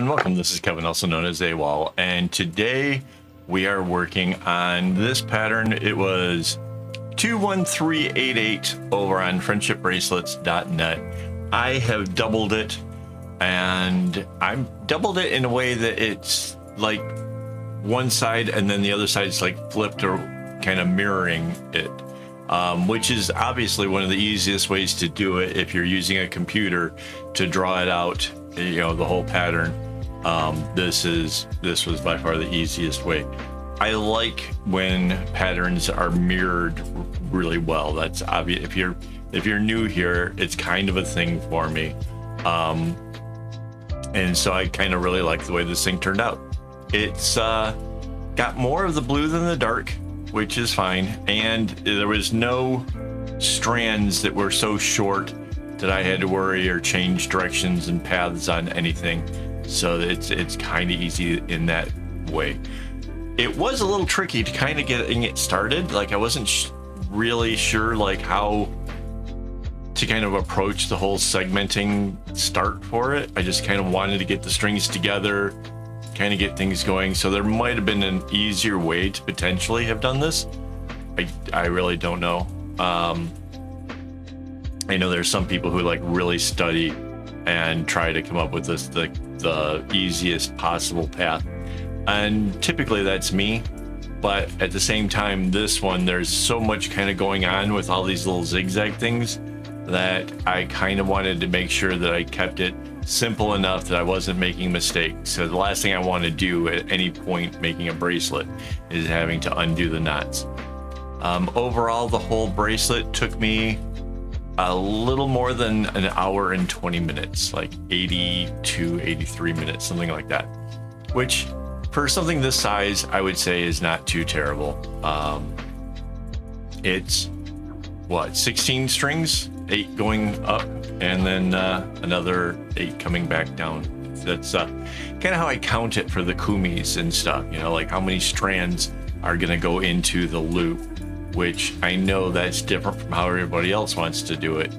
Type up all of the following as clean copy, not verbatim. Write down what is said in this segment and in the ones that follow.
and welcome. This is Kevin, also known as AWOL, and today we are working on this pattern. It was 21388 over on friendshipbracelets.net. I have doubled it, and I'm doubled it in a way that it's like one side and then the other side is like flipped or kind of mirroring it, which is obviously one of the easiest ways to do it if you're using a computer to draw it out, you know, the whole pattern. This was by far the easiest way. I like when patterns are mirrored really well. That's obvious. If you're new here, it's kind of a thing for me. And so I kind of really like the way this thing turned out. It's got more of the blue than the dark, which is fine. And there was no strands that were so short that I had to worry or change directions and paths on anything. So it's kind of easy in that way. It was a little tricky to kind of getting it started. Like I wasn't really sure like how to kind of approach the whole segmenting start for it. I just kind of wanted to get the strings together, kind of get things going. So there might have been an easier way to potentially have done this. I really don't know. I know there's some people who like really study and try to come up with this the easiest possible path, and typically that's me. But at the same time, this one, there's so much kind of going on with all these little zigzag things that I kind of wanted to make sure that I kept it simple enough that I wasn't making mistakes. So the last thing I want to do at any point making a bracelet is having to undo the knots. Overall, the whole bracelet took me a little more than an hour and 20 minutes, like 82, 83 minutes, something like that, which for something this size, I would say is not too terrible. It's what, 16 strings, 8 going up, and then another 8 coming back down. That's kind of how I count it for the kumis and stuff, you know, like how many strands are going to go into the loop, which I know that's different from how everybody else wants to do it.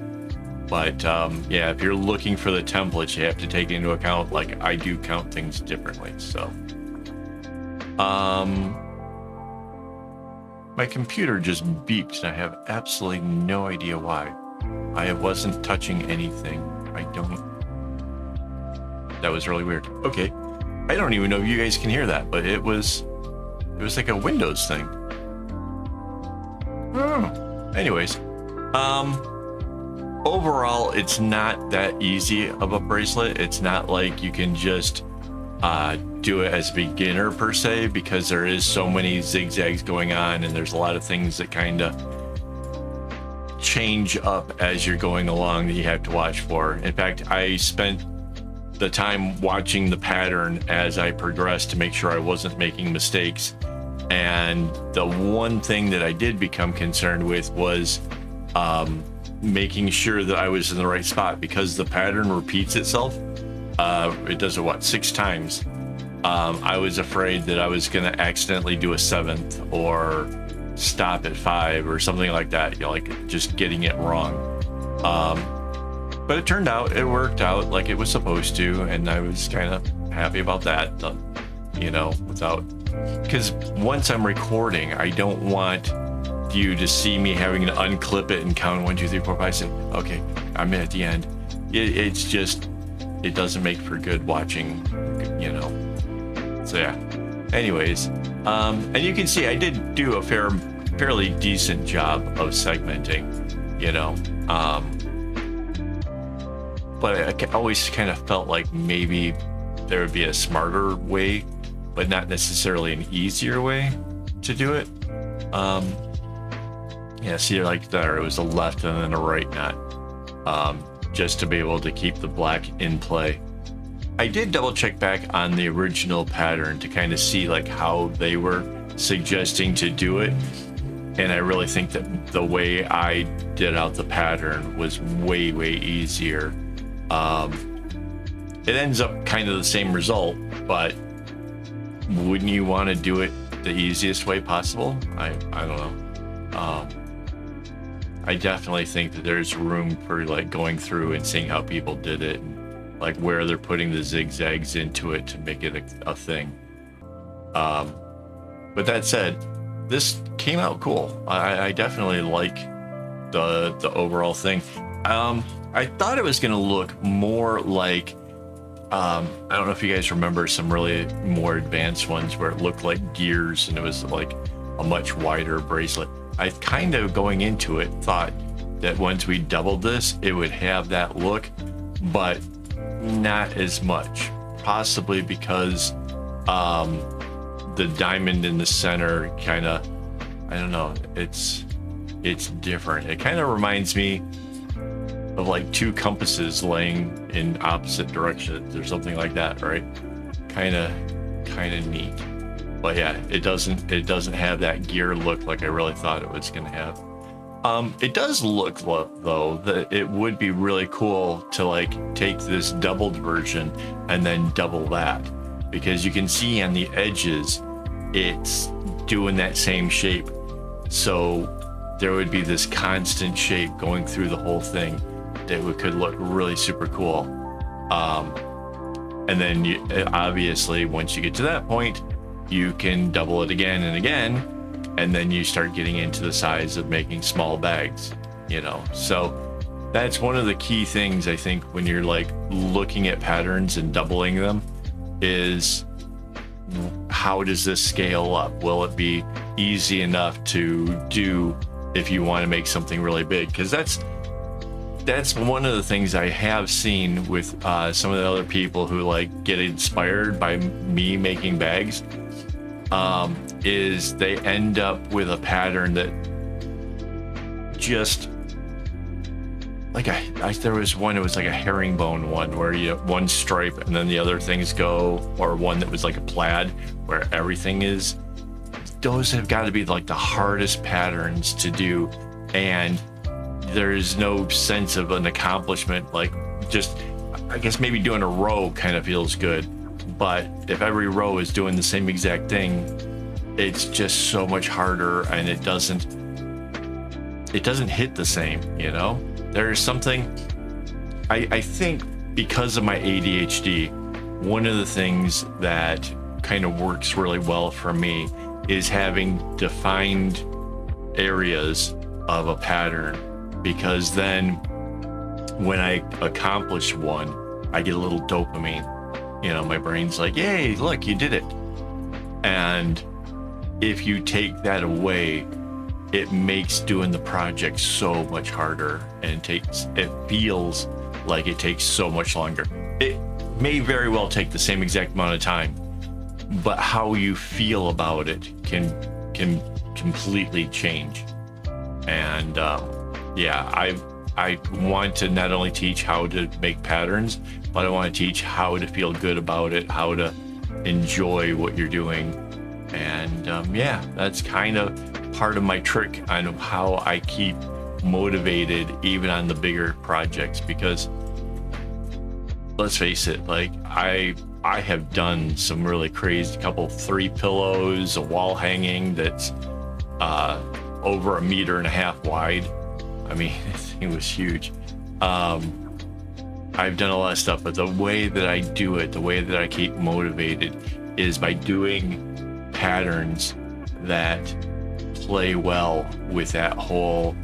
But yeah, if you're looking for the templates, you have to take into account, like I do count things differently. So my computer just beeped and I have absolutely no idea why. I wasn't touching anything. That was really weird. Okay. I don't even know if you guys can hear that, but it was like a Windows thing. Anyways, overall, it's not that easy of a bracelet. It's not like you can just do it as a beginner per se, because there is so many zigzags going on and there's a lot of things that kind of change up as you're going along that you have to watch for. In fact, I spent the time watching the pattern as I progressed to make sure I wasn't making mistakes. And the one thing that I did become concerned with was making sure that I was in the right spot, because the pattern repeats itself. It does it, what, 6 times. I was afraid that I was going to accidentally do a 7th or stop at 5 or something like that, you know, like just getting it wrong. But it turned out, it worked out like it was supposed to, and I was kind of happy about that, you know, because once I'm recording, I don't want you to see me having to unclip it and count 1, 2, 3, 4, 5, 6. Okay, I'm at the end. It's just, it doesn't make for good watching, you know. So yeah. Anyways, and you can see I did do a fairly decent job of segmenting, you know. But I always kind of felt like maybe there would be a smarter way, but not necessarily an easier way to do it. Yeah, see, like there, it was a left and then a right knot, just to be able to keep the black in play. I did double check back on the original pattern to kind of see like how they were suggesting to do it. And I really think that the way I did out the pattern was way, way easier. It ends up kind of the same result, but wouldn't you want to do it the easiest way possible? I don't know. I definitely think that there's room for like going through and seeing how people did it and like where they're putting the zigzags into it to make it a thing. But that said, this came out cool. I definitely like the overall thing. I thought it was gonna look more like, I don't know if you guys remember some really more advanced ones where it looked like gears and it was like a much wider bracelet. I kind of, going into it, thought that once we doubled this, it would have that look, but not as much. Possibly because the diamond in the center kind of, I don't know, it's different. It kind of reminds me of like two compasses laying in opposite directions or something like that, right? Kind of neat. But yeah, it doesn't have that gear look like I really thought it was gonna have. It does look though that it would be really cool to like take this doubled version and then double that, because you can see on the edges it's doing that same shape. So there would be this constant shape going through the whole thing that could look really super cool. And then you, obviously once you get to that point, you can double it again and again, and then you start getting into the size of making small bags, you know. So that's one of the key things I think when you're like looking at patterns and doubling them, is how does this scale up? Will it be easy enough to do if you want to make something really big? Because that's one of the things I have seen with some of the other people who like get inspired by me making bags, is they end up with a pattern that just like there was one, it was like a herringbone one where you have one stripe and then the other things go, or one that was like a plaid where everything is. Those have got to be like the hardest patterns to do, and there's no sense of an accomplishment. Like, just, I guess maybe doing a row kind of feels good, but if every row is doing the same exact thing, it's just so much harder, and it doesn't hit the same, you know. There's something, I think because of my ADHD, one of the things that kind of works really well for me is having defined areas of a pattern, because then when I accomplish one, I get a little dopamine. You know, my brain's like, yay, look, you did it. And if you take that away, it makes doing the project so much harder, and it feels like it takes so much longer. It may very well take the same exact amount of time, but how you feel about it can completely change. And yeah, I want to not only teach how to make patterns, but I want to teach how to feel good about it, how to enjoy what you're doing. And yeah, that's kind of part of my trick on how I keep motivated even on the bigger projects, because let's face it, like I have done some really crazy, couple 3 pillows, a wall hanging that's over 1.5 meters wide. I mean, it was huge. I've done a lot of stuff, but the way that I do it, the way that I keep motivated, is by doing patterns that play well with that whole,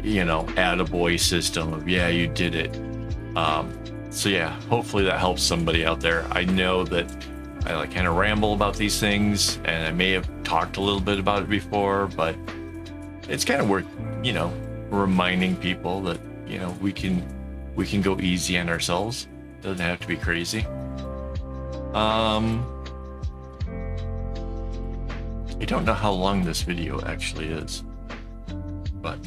you know, attaboy system of, yeah, you did it. So yeah, hopefully that helps somebody out there. I know that I like kind of ramble about these things, and I may have talked a little bit about it before, but it's kind of worth, you know, reminding people that, you know, we can go easy on ourselves. It doesn't have to be crazy. I don't know how long this video actually is, but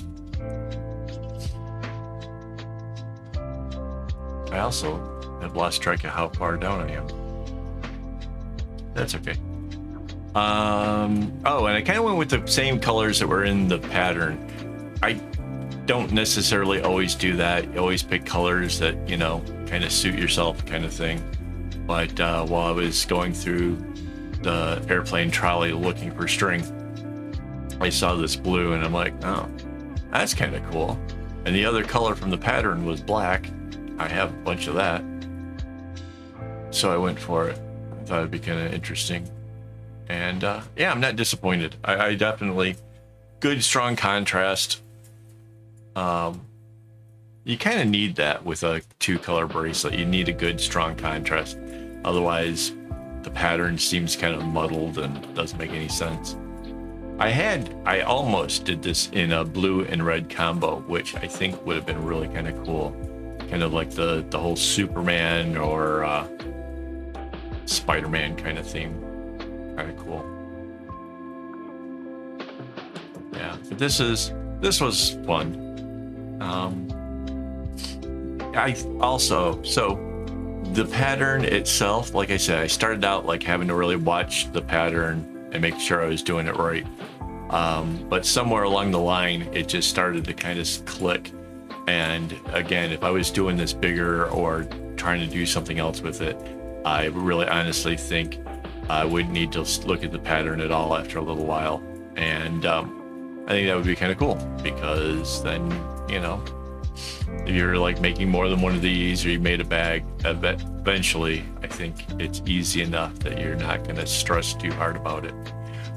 I also have lost track of how far down I am. That's okay. Oh, and I kind of went with the same colors that were in the pattern. I don't necessarily always do that. You always pick colors that, you know, kind of suit yourself, kind of thing. But while I was going through the airplane trolley looking for string, I saw this blue, and I'm like, oh, that's kind of cool. And the other color from the pattern was black. I have a bunch of that. So I went for it. I thought it'd be kind of interesting. And yeah, I'm not disappointed. I definitely, good, strong contrast. You kind of need that with a 2-color bracelet. You need a good, strong contrast. Otherwise, the pattern seems kind of muddled and doesn't make any sense. I almost did this in a blue and red combo, which I think would have been really kind of cool. Kind of like the whole Superman or Spider-Man kind of theme. Kind of cool. Yeah, but this was fun. I also, so the pattern itself, like I said, I started out like having to really watch the pattern and make sure I was doing it right. But somewhere along the line, it just started to kind of click. And again, if I was doing this bigger or trying to do something else with it, I really honestly think I wouldn't need to look at the pattern at all after a little while. And I think that would be kind of cool, because then, you know, if you're like making more than one of these, or you made a bag, eventually I think it's easy enough that you're not going to stress too hard about it.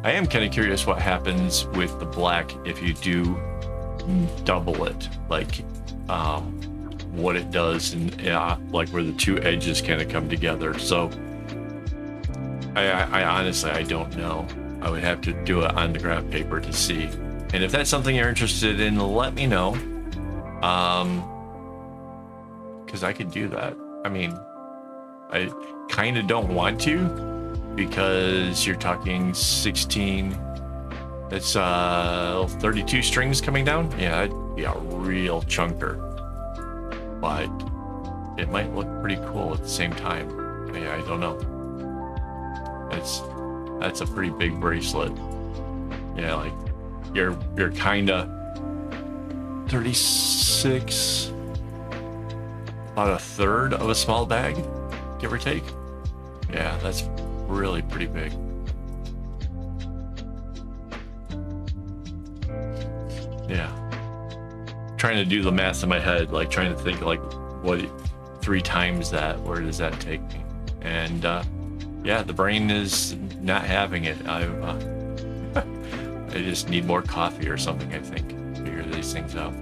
I am kind of curious what happens with the black if you do double it, like what it does, and like where the two edges kind of come together. So I honestly, I don't know. I would have to do it on the graph paper to see. And if that's something you're interested in, let me know. Because I could do that. I mean, I kind of don't want to, because you're talking 16, that's 32 strings coming down. Yeah, that'd be a real chunker, but it might look pretty cool at the same time. Yeah, I don't know. That's a pretty big bracelet. Yeah, like you're kind of 36, about a third of a small bag, give or take. Yeah, that's really pretty big. Yeah, trying to do the math in my head, like trying to think like what 3 times that, where does that take me? And yeah, the brain is not having it. I just need more coffee or something, I think, to figure these things out.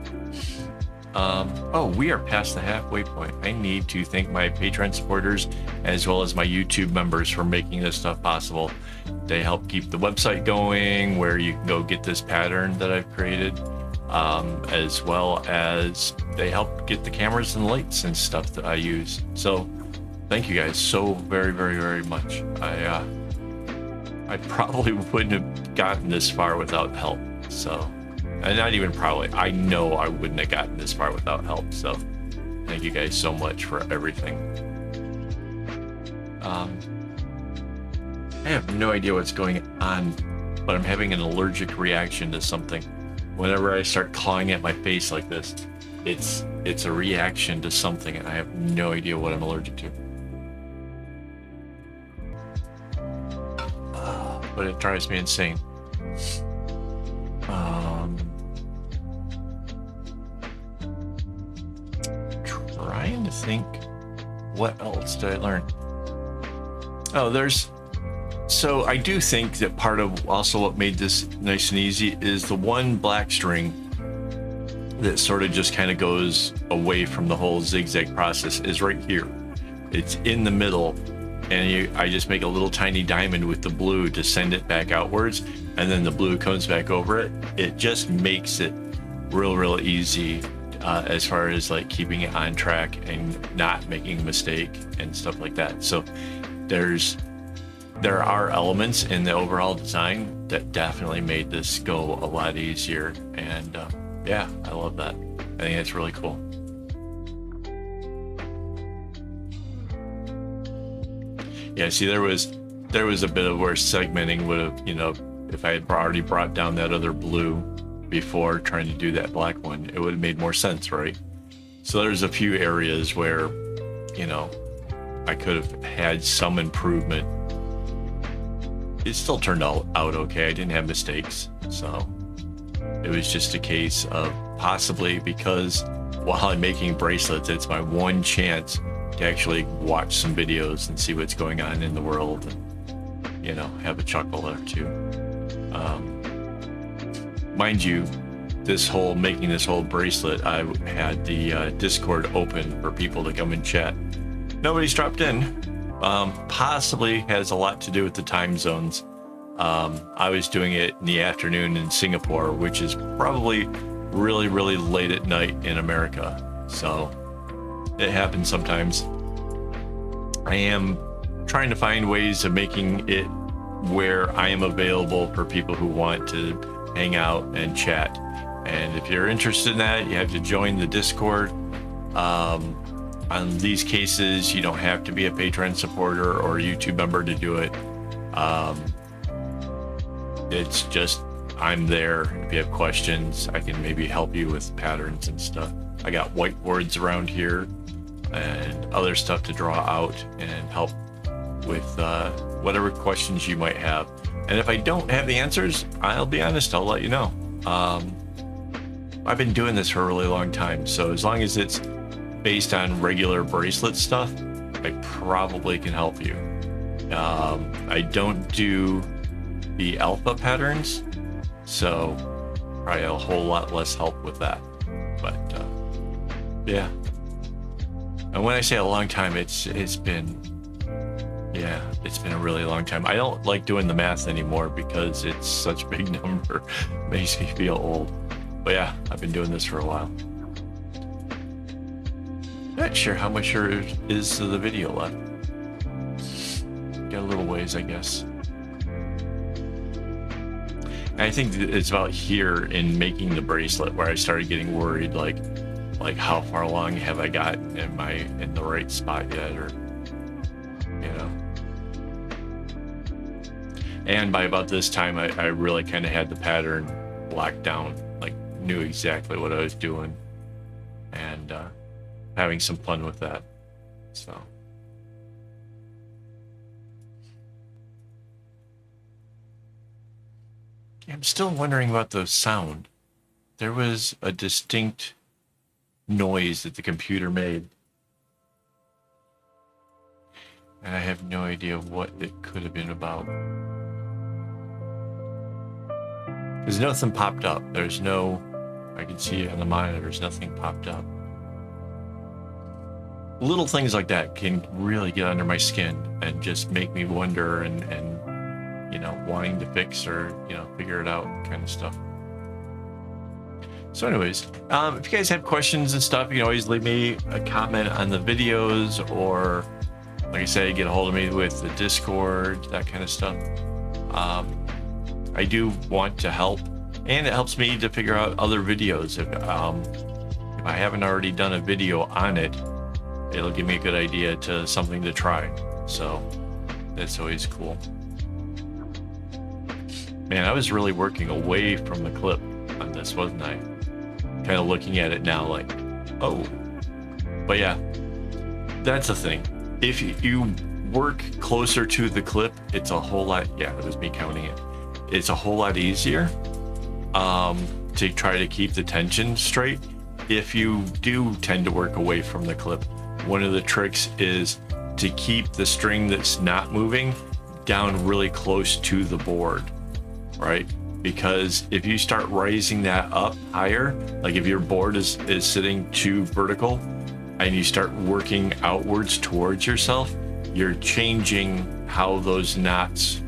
Oh, we are past the halfway point. I need to thank my Patreon supporters as well as my YouTube members for making this stuff possible. They help keep the website going, where you can go get this pattern that I've created, as well as they help get the cameras and lights and stuff that I use. So thank you guys so very, very, very much. I probably wouldn't have gotten this far without help. So, and not even probably, I know I wouldn't have gotten this far without help. So thank you guys so much for everything. I have no idea what's going on, but I'm having an allergic reaction to something. Whenever I start clawing at my face like this, it's a reaction to something, and I have no idea what I'm allergic to. But it drives me insane. Trying to think, what else did I learn? Oh, so I do think that part of also what made this nice and easy is the one black string that sort of just kind of goes away from the whole zigzag process is right here. It's in the middle, and I just make a little tiny diamond with the blue to send it back outwards, and then the blue comes back over it. It just makes it real easy as far as like keeping it on track and not making a mistake and stuff like that. So there are elements in the overall design that definitely made this go a lot easier, and yeah, I love that. I think it's really cool. Yeah, see, there was a bit of where segmenting would have, you know, if I had already brought down that other blue before trying to do that black one, it would have made more sense, right? So there's a few areas where, you know, I could have had some improvement. It still turned out okay. I didn't have mistakes. So it was just a case of possibly because while I'm making bracelets, it's my one chance to actually watch some videos and see what's going on in the world, and, you know, have a chuckle or two. Mind you, making this whole bracelet, I had the Discord open for people to come and chat. Nobody's dropped in. Possibly has a lot to do with the time zones. I was doing it in the afternoon in Singapore, which is probably really, really late at night in America. So it happens sometimes. I am trying to find ways of making it where I am available for people who want to hang out and chat. And if you're interested in that, you have to join the Discord. On these cases, you don't have to be a Patreon supporter or a YouTube member to do it. It's just, I'm there. If you have questions, I can maybe help you with patterns and stuff. I got whiteboards around here and other stuff to draw out and help with whatever questions you might have. And if I don't have the answers, I'll be honest, I'll let you know. I've been doing this for a really long time, so as long as it's based on regular bracelet stuff, I probably can help you. I don't do the alpha patterns, so probably a whole lot less help with that. But yeah. And when I say a long time, it's been a really long time. I don't like doing the math anymore because it's such a big number. It makes me feel old. But yeah, I've been doing this for a while. Not sure how much there is of the video left. Got a little ways, I guess. And I think it's about here in making the bracelet where I started getting worried, like how far along have I got? Am I in the right spot yet, or you know? And by about this time, I really kind of had the pattern locked down, like knew exactly what I was doing, and having some fun with that. So I'm still wondering about the sound. There was a distinct noise that the computer made, and I have no idea what it could have been about. Because nothing popped up. There's no, I can see it on the monitors, nothing popped up. Little things like that can really get under my skin and just make me wonder and you know, wanting to fix or, you know, figure it out kind of stuff. So anyways, if you guys have questions and stuff, you can always leave me a comment on the videos, or like I say, get a hold of me with the Discord, that kind of stuff. I do want to help, and it helps me to figure out other videos. If I haven't already done a video on it, it'll give me a good idea to something to try. So that's always cool. Man, I was really working away from the clip on this, wasn't I? Kind of looking at it now like, oh. But yeah, that's the thing. If you work closer to the clip, it's a whole lot, yeah, it was me counting it. It's a whole lot easier to try to keep the tension straight. If you do tend to work away from the clip, one of the tricks is to keep the string that's not moving down really close to the board, right? Because if you start raising that up higher, like if your board is sitting too vertical and you start working outwards towards yourself, you're changing how those knots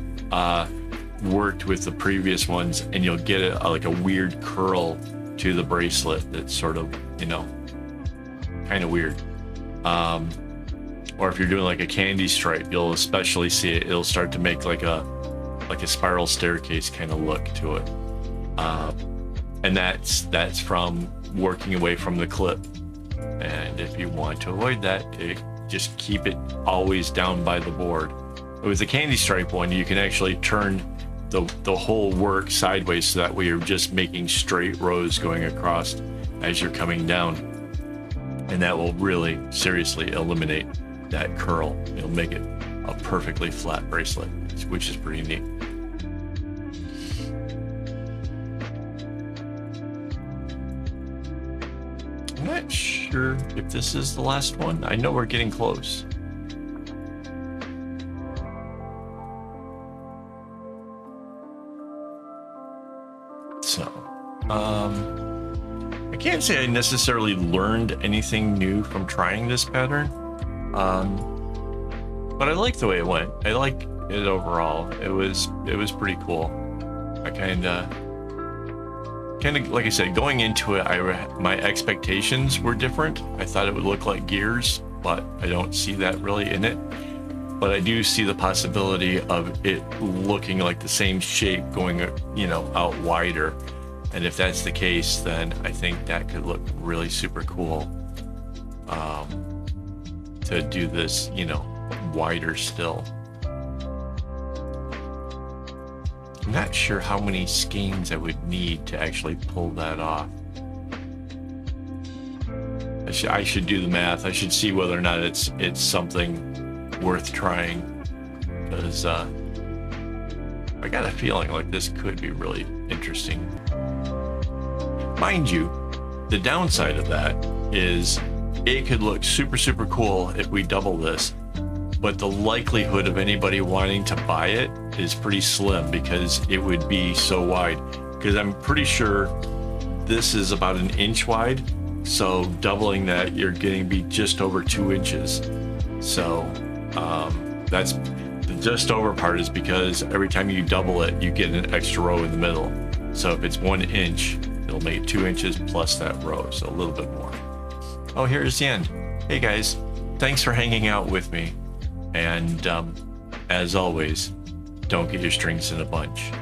worked with the previous ones, and you'll get like a weird curl to the bracelet that's sort of, you know, kind of weird. Or if you're doing like a candy stripe, you'll especially see it. It'll start to make like a spiral staircase kind of look to it. And that's from working away from the clip. And if you want to avoid that, just keep it always down by the board. With the candy stripe one, you can actually turn the whole work sideways, so that way you're just making straight rows going across as you're coming down. And that will really seriously eliminate that curl. It'll make it a perfectly flat bracelet, which is pretty neat. I'm not sure if this is the last one. I know we're getting close. So, I can't say I necessarily learned anything new from trying this pattern, but I like the way it went. I like it overall. It was pretty cool. I kind of like I said, going into it, my expectations were different. I thought it would look like gears, but I don't see that really in it. But I do see the possibility of it looking like the same shape going, you know, out wider. And if that's the case, then I think that could look really super cool, to do this, you know, wider still. I'm not sure how many skeins I would need to actually pull that off. I should do the math. I should see whether or not it's something worth trying, because I got a feeling like this could be really interesting. Mind you, the downside of that is it could look super, super cool if we double this, but the likelihood of anybody wanting to buy it is pretty slim because it would be so wide. Because I'm pretty sure this is about 1 inch wide, so doubling that, you're getting be just over 2 inches. So that's the just over part is because every time you double it, you get an extra row in the middle. So if it's 1 inch, it'll make 2 inches plus that row, so a little bit more. Oh, here's the end. Hey guys, thanks for hanging out with me. And as always, don't get your strings in a bunch.